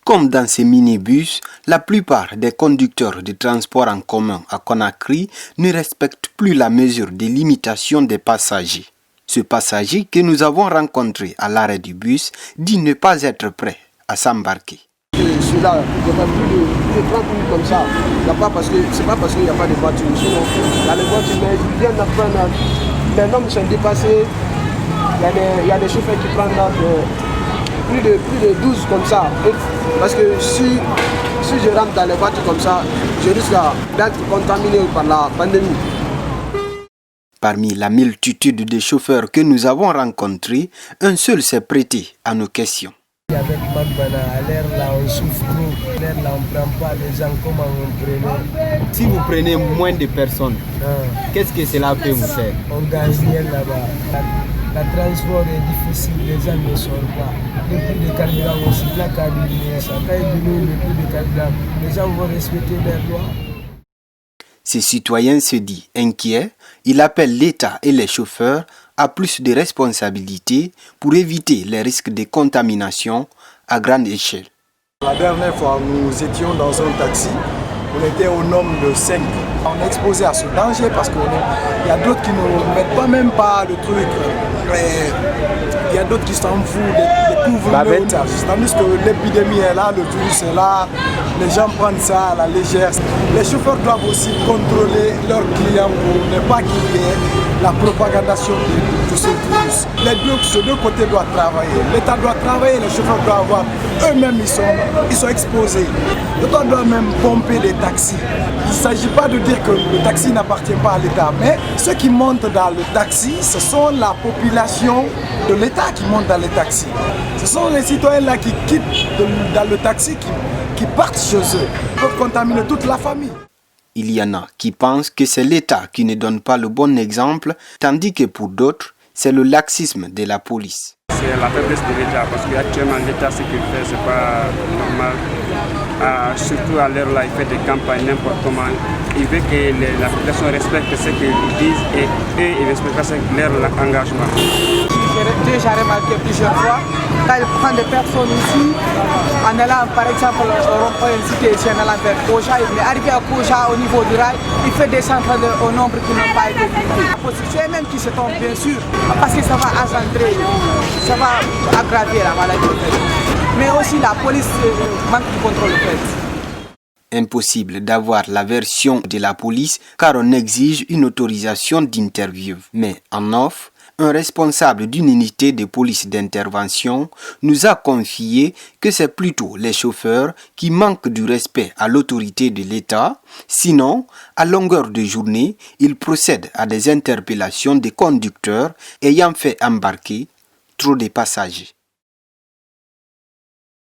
Comme dans ces minibus, la plupart des conducteurs de transport en commun à Conakry ne respectent plus la mesure de limitation des passagers. Ce passager que nous avons rencontré à l'arrêt du bus dit ne pas être prêt à s'embarquer. Je suis là, je ne plus de 30 minutes comme ça. C'est pas parce qu'il n'y a pas de voiture. Il y a les voitures, mais ils viennent d'apprendre. Les normes sont dépassées. Il y a des chauffeurs qui prennent plus de 12 comme ça. Parce que si je rentre dans les voitures comme ça, je risque d'être contaminé par la pandémie. Parmi la multitude de chauffeurs que nous avons rencontrés, un seul s'est prêté à nos questions. Avec Magbana, à l'air là on souffre trop, l'air là on ne prend pas les gens comme on prenait. Si vous prenez moins de personnes, qu'est-ce que cela peut vous faire? On gagne rien là-bas. Le transport est difficile, les gens ne sortent pas. Le prix de carburant aussi, la carburant, ça quand il diminue le prix de carburant, les gens vont respecter leurs lois. Ces citoyens se disent inquiets, ils appellent l'État et les chauffeurs à plus de responsabilités pour éviter les risques de contamination à grande échelle. La dernière fois, nous étions dans un taxi, on était au nombre de 5. On est exposé à ce danger parce qu'il y a d'autres qui ne mettent pas même pas le truc. Il y a d'autres qui s'en foutent, des couvre-feux. Tandis que l'épidémie est là, le virus est là, les gens prennent ça à la légère. Les chauffeurs doivent aussi contrôler leurs clients pour ne pas qu'il y ait la propagation de ce virus. Ces deux côtés doivent travailler. L'État doit travailler, les chauffeurs doivent avoir. Eux-mêmes, ils sont exposés. L'État doit même pomper les taxis. Il ne s'agit pas de dire que le taxi n'appartient pas à l'État, mais ceux qui montent dans le taxi, ce sont la population de l'État qui monte dans les taxis. Ce sont les citoyens là qui quittent dans le taxi, qui partent chez eux. Ils peuvent contaminer toute la famille. Il y en a qui pensent que c'est l'État qui ne donne pas le bon exemple, tandis que pour d'autres, c'est le laxisme de la police. C'est la faiblesse de l'État, parce qu'actuellement l'État, ce qu'il fait, c'est pas normal. Surtout à l'heure là, il fait des campagnes n'importe comment. Il veut que la population respecte ce qu'ils disent et eux, ils respectent leur engagement. J'ai déjà remarqué plusieurs fois, quand il prend des personnes ici, en allant par exemple au rond-point cité ici, en allant vers Koja, il est arrivé à Koja au niveau du rail, il fait descendre au nombre qui n'ont pas été pris. C'est eux-mêmes qui se tombent bien sûr, parce que ça va engendrer, ça va aggraver la maladie. Mais aussi la police manque de contrôle. Impossible d'avoir la version de la police car on exige une autorisation d'interview. Mais en off, un responsable d'une unité de police d'intervention nous a confié que c'est plutôt les chauffeurs qui manquent du respect à l'autorité de l'État. Sinon, à longueur de journée, ils procèdent à des interpellations des conducteurs ayant fait embarquer trop de passagers.